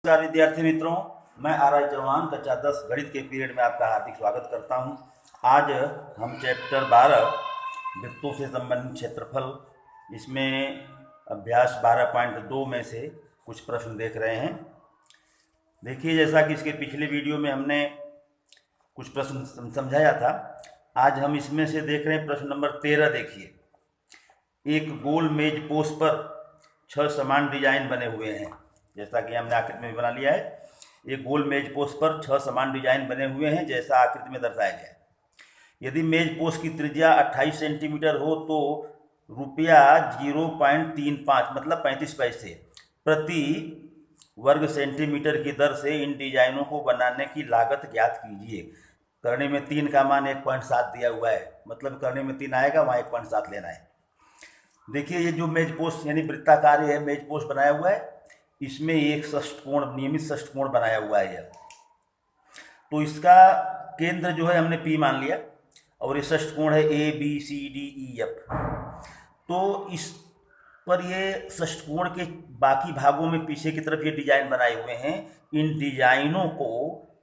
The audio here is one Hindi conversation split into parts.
नमस्कार विद्यार्थी मित्रों, मैं आर.आई. चौहान कक्षा 10 गणित के पीरियड में आपका हार्दिक स्वागत करता हूं। आज हम चैप्टर 12 वृत्तों से संबंधित क्षेत्रफल इसमें अभ्यास 12.2 में से कुछ प्रश्न देख रहे हैं। देखिए, जैसा कि इसके पिछले वीडियो में हमने कुछ प्रश्न समझाया था, आज हम इसमें से देख रहे हैं प्रश्न नंबर 13। देखिए, एक गोल मेज पोस्ट पर 6 समान डिजाइन बने हुए हैं। जैसा कि हमने आकृति में बना लिया है, एक गोल मेज पोस्ट पर 6 समान डिजाइन बने हुए हैं जैसा आकृति में दर्शाया गया है। यदि मेज पोस्ट की त्रिज्या 28 सेंटीमीटर हो तो रुपया 0.35 मतलब 35 पैसे प्रति वर्ग सेंटीमीटर की दर से इन डिजाइनों को बनाने की लागत ज्ञात कीजिए। करने में 3 का मान 1.7 दिया हुआ है, मतलब करने में 3 आएगा, वहाँ 1.7 लेना है। देखिए, ये जो मेज पोस्ट यानी वृत्ताकार है मेज पोस्ट बनाया हुआ है, इसमें एक षष्ठकोण नियमित षष्ठकोण बनाया हुआ है। तो इसका केंद्र जो है हमने P मान लिया और ये षष्ठकोण है ABCDEF। तो इस पर ये षष्ठकोण के बाकी भागों में पीछे की तरफ ये डिजाइन बनाए हुए हैं। इन डिजाइनों को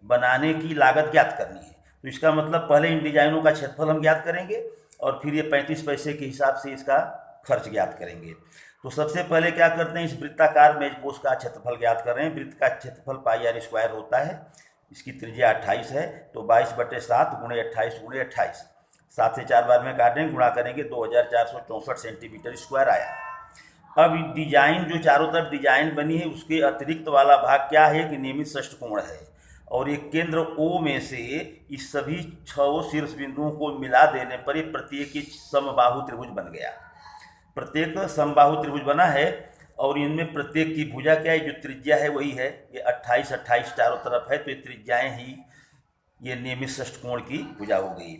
बनाने की लागत ज्ञात करनी है। तो इसका मतलब पहले इन डिजाइनों का क्षेत्रफल हम ज्ञात करेंगे और फिर ये 35 पैसे के हिसाब से इसका खर्च ज्ञात करेंगे। तो सबसे पहले क्या करते हैं, इस वृत्ताकार मेज पोस्ट का क्षेत्रफल ज्ञात कर रहे हैं। वृत्त का क्षेत्रफल πr² होता है। इसकी त्रिज्या 28 है, तो 22/7 × 28 × 28, 7 से 4 बार में काटेंगे, गुणा करेंगे, 2464 सेंटीमीटर स्क्वायर आया। अब डिजाइन जो चारों तरफ डिजाइन बनी है उसके अतिरिक्त वाला भाग क्या है कि नियमित षष्ठकोण है, और एक केंद्र O में से इस सभी 6 शीर्ष बिंदुओं को मिला देने पर ये प्रत्येक समबाहु त्रिभुज बन गया। प्रत्येक समबाहु त्रिभुज बना है और इनमें प्रत्येक की भुजा क्या है, जो त्रिज्या है वही है। ये 28 चारों तरफ है, तो ये त्रिज्याएं ही ये नियमित षष्ठकोण की भुजा हो गई।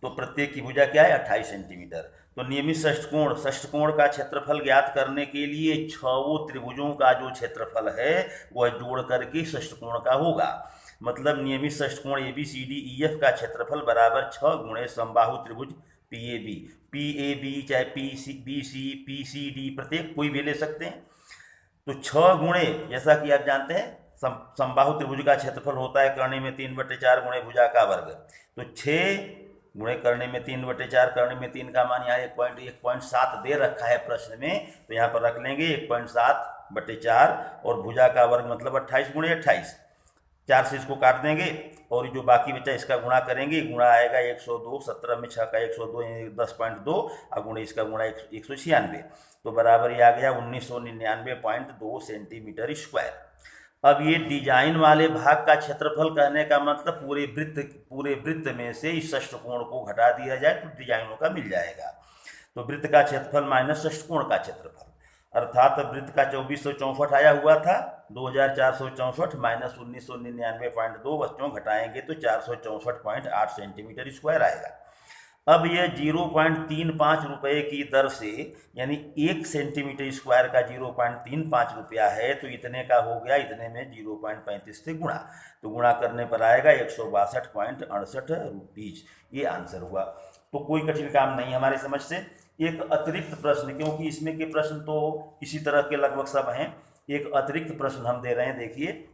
तो प्रत्येक की भुजा क्या है, 28 सेंटीमीटर। तो नियमित षष्ठकोण का क्षेत्रफल ज्ञात करने के लिए 6 त्रिभुजों का जो क्षेत्रफल है वह जोड़ करके षष्ठकोण का होगा। मतलब नियमित षष्ठकोण ABCDEF का क्षेत्रफल बराबर 6 गुणे समबाहु त्रिभुज PAB चाहे BC PCD प्रत्येक कोई भी ले सकते हैं। तो 6 गुणे, जैसा कि आप जानते हैं समबाहु त्रिभुज का क्षेत्रफल होता है करने में 3/4 गुणे भुजा का वर्ग। तो 6 गुणे करने में 3/4, करने में 3 का मान यहाँ 1.7 दे रखा है प्रश्न में, तो यहाँ पर रख लेंगे 1.7/4 और भुजा का वर्ग मतलब 28 × 28, 4 से इसको काट देंगे और जो बाकी बचा इसका गुणा करेंगे। गुणा आएगा 102, 17 में 6 का 102 10.2 और गुणे इसका गुणा 196, तो बराबर ये आ गया 1999.2 सेंटीमीटर स्क्वायर। अब ये डिजाइन वाले भाग का क्षेत्रफल कहने का मतलब पूरे वृत्त में से इस षष्ठकोण को घटा दिया जाए तो डिजाइनों का मिल जाएगा। तो वृत्त का क्षेत्रफल माइनस षष्ठकोण का क्षेत्रफल, अर्थात वृत्त का 2464 आया हुआ था, 2464 माइनस 1999.2 बच्चों घटाएंगे तो 464.8 सेंटीमीटर स्क्वायर आएगा। अब यह 0.35 रुपये की दर से यानी 1 सेंटीमीटर स्क्वायर का 0.35 रुपया है, तो इतने का हो गया, इतने में 0.35 से गुणा, तो गुणा करने पर आएगा 162.68 रुपीज। ये आंसर हुआ। तो कोई कठिन काम नहीं हमारे समझ से। एक अतिरिक्त प्रश्न, क्योंकि इसमें के प्रश्न तो इसी तरह के लगभग सब हैं, एक अतिरिक्त प्रश्न हम दे रहे हैं। देखिए,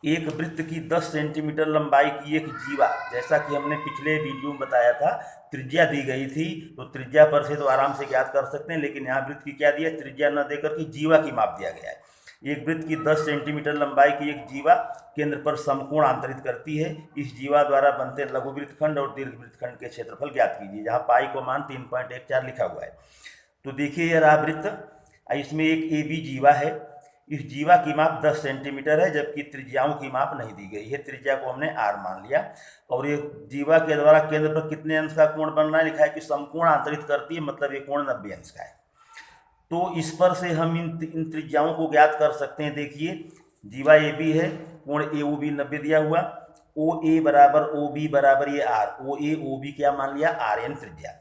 एक वृत्त की 10 सेंटीमीटर लंबाई की एक जीवा, जैसा कि हमने पिछले वीडियो में बताया था, त्रिज्या दी गई थी, तो त्रिज्या पर से तो आराम से ज्ञात कर सकते हैं, लेकिन यहाँ वृत्त की क्या दिया, त्रिज्या न देकर के जीवा की माप दिया गया है। एक वृत्त की 10 सेंटीमीटर लंबाई की एक जीवा केंद्र पर समकोण आंतरित करती है। इस जीवा द्वारा बनते लघु वृत्तखंड और दीर्घ वृत्तखंड के क्षेत्रफल ज्ञात कीजिए, जहाँ पाई को मान 3.14 लिखा हुआ है। तो देखिए, यह रहा वृत्त, इसमें एक AB जीवा है। इस जीवा की माप 10 सेंटीमीटर है, जबकि त्रिज्याओं की माप नहीं दी गई है। त्रिज्या को हमने R मान लिया और ये जीवा के द्वारा केंद्र पर कितने अंश का कोण बन रहा है, लिखा है कि समकोण आंतरित करती है, मतलब ये कोण 90 अंश का है। तो इस पर से हम इन त्रिज्याओं को ज्ञात कर सकते हैं। देखिए, जीवा AB है, कोण AOB 90 दिया हुआ, OA बराबर OB बराबर ये R, OA OB क्या मान लिया, RN त्रिज्या।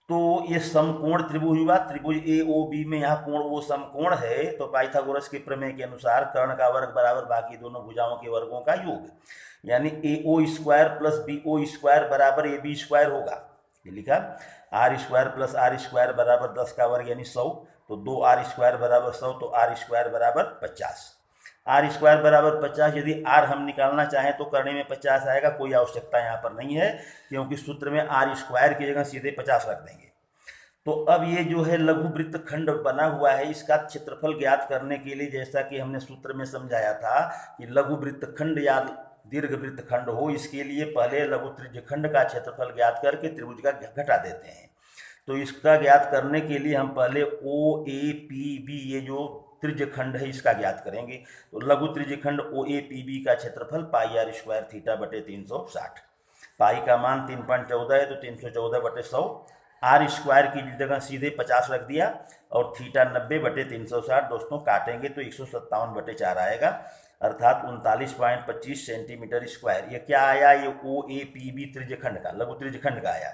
तो ये समकोण त्रिभुज हुआ। त्रिभुज AOB में यहाँ कोण वो समकोण है, तो पाइथागोरस के प्रमेय के अनुसार कर्ण का वर्ग बराबर बाकी दोनों भुजाओं के वर्गों का योग, यानी AO² + BO² बराबर AB² होगा। ये लिखा R² + R² बराबर 10 का वर्ग यानी 100, तो 2R² बराबर 100, तो R² बराबर 50। आर स्क्वायर बराबर 50। यदि आर हम निकालना चाहें तो करने में 50 आएगा, कोई आवश्यकता यहाँ पर नहीं है, क्योंकि सूत्र में आर स्क्वायर की जगह सीधे 50 रख देंगे। तो अब ये जो है लघु वृत्त खंड बना हुआ है, इसका क्षेत्रफल ज्ञात करने के लिए, जैसा कि हमने सूत्र में समझाया था कि लघु वृत्त खंड या दीर्घ वृत्त खंड हो, इसके लिए पहले लघु त्रिज्यखंड का क्षेत्रफल ज्ञात करके त्रिभुज का घटा देते हैं। तो इसका ज्ञात करने के लिए हम पहले ओ ए पी बी, ये जो त्रिज्यखंड है, इसका ज्ञात करेंगे। तो लघु त्रिज्यखंड ओ ए पी बी का क्षेत्रफल पाई आर स्क्वायर थीटा बटे 360। पाई का मान 3.14 है, तो 314 बटे 100। आर स्क्वायर की जगह सीधे 50 रख दिया, और थीटा 90 बटे 360। दोस्तों काटेंगे तो 157 बटे 4 आएगा, अर्थात 39.25 सेंटीमीटर स्क्वायर। ये क्या आया? ये ओ ए पी बी त्रिज्यखंड का, लघु त्रिज्यखंड का आया।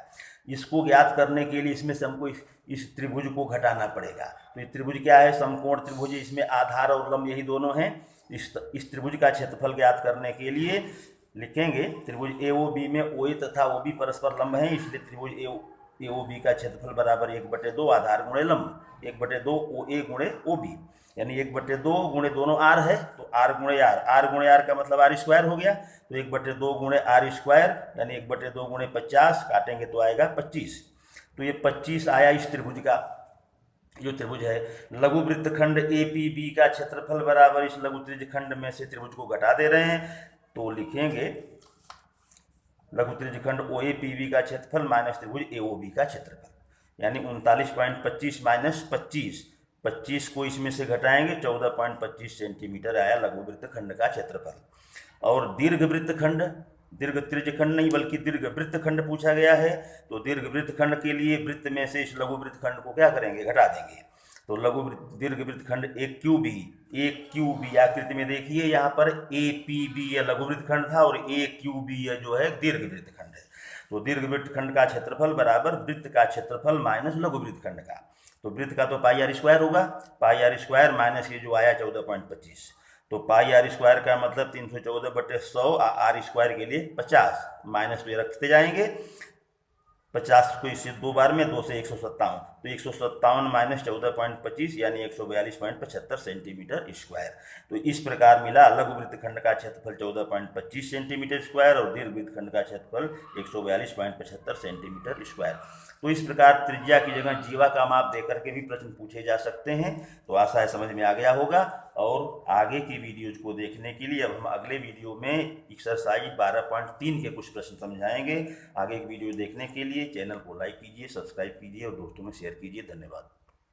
इसको ज्ञात करने के लिए इसमें से हमको इस त्रिभुज को घटाना पड़ेगा। तो ये त्रिभुज क्या है? समकोण त्रिभुज। इसमें आधार और लंब यही दोनों हैं। इस त्रिभुज का क्षेत्रफल ज्ञात करने के लिए लिखेंगे, त्रिभुज ए ओ बी में ओ ए तथा ओ बी परस्पर लंब है, इसलिए त्रिभुज ए ओ बी का क्षेत्रफल बराबर 1/2 आधार गुणे लंब, 1/2 ओ ए गुणे ओ बी, यानी 1/2 गुणे दोनों आर है, तो आर गुणे आर का मतलब आर स्क्वायर हो गया। तो 1/2 गुणे आर स्क्वायर यानी 1/2 गुणे 50, काटेंगे तो आएगा 25। तो ये 25 आया इस त्रिभुज का। जो त्रिभुज है लघु वृत्तखंड ए पी बी का क्षेत्रफल बराबर इस लघु त्रिज्यखंड में से त्रिभुज को घटा दे रहे हैं, तो लिखेंगे लघु त्रिज्यखंड ओ ए पी बी का क्षेत्रफल माइनस त्रिभुज ए ओ बी का क्षेत्रफल, यानी 39.25 माइनस 25। 25 को इसमें से घटाएंगे, 14.25 सेंटीमीटर आया लघु वृत्तखंड का क्षेत्रफल। और दीर्घ वृत्तखंड, दीर्घ त्रिज्यखंड नहीं बल्कि दीर्घ वृत्तखंड पूछा गया है, तो दीर्घ वृत्तखंड के लिए वृत्त में से इस लघु वृत्तखंड को क्या करेंगे? घटा देंगे। तो दीर्घ वृत्तखंड एक क्यू बी आकृति में देखिए, यहाँ पर ए पी बी यह लघु वृत्तखंड था और ए क्यू बी यह जो है दीर्घ वृत्तखंड है। तो दीर्घ वृत्तखंड का क्षेत्रफल बराबर वृत्त का क्षेत्रफल माइनस लघु वृत्तखंड का। तो वृत्त का तो पाई आर स्क्वायर होगा, पाई आर स्क्वायर माइनस ये जो आया 14.25। तो पाई आर स्क्वायर का मतलब 314 बटे 100, आर स्क्वायर के लिए 50, माइनस तो ये रखते जाएंगे, 50 को इससे 2 बार में 2 से 157, तो 157 माइनस 14.25 यानी 142.75 सेंटीमीटर स्क्वायर। तो इस प्रकार मिला लघु वृत्तखंड का क्षेत्रफल 14.25 सेंटीमीटर स्क्वायर और दीर्घ वृत्तखंड का क्षेत्रफल 142.75 सेंटीमीटर स्क्वायर। तो इस प्रकार त्रिज्या की जगह जीवा का माप देकर के भी प्रश्न पूछे जा सकते हैं। तो आशा है समझ में आ गया होगा, और आगे की वीडियोज को देखने के लिए अब हम अगले वीडियो में एक्सरसाइज 12.3 के कुछ प्रश्न समझाएंगे। आगे की वीडियो देखने के लिए चैनल को लाइक कीजिए, सब्सक्राइब कीजिए और दोस्तों में शेयर कीजिए। धन्यवाद।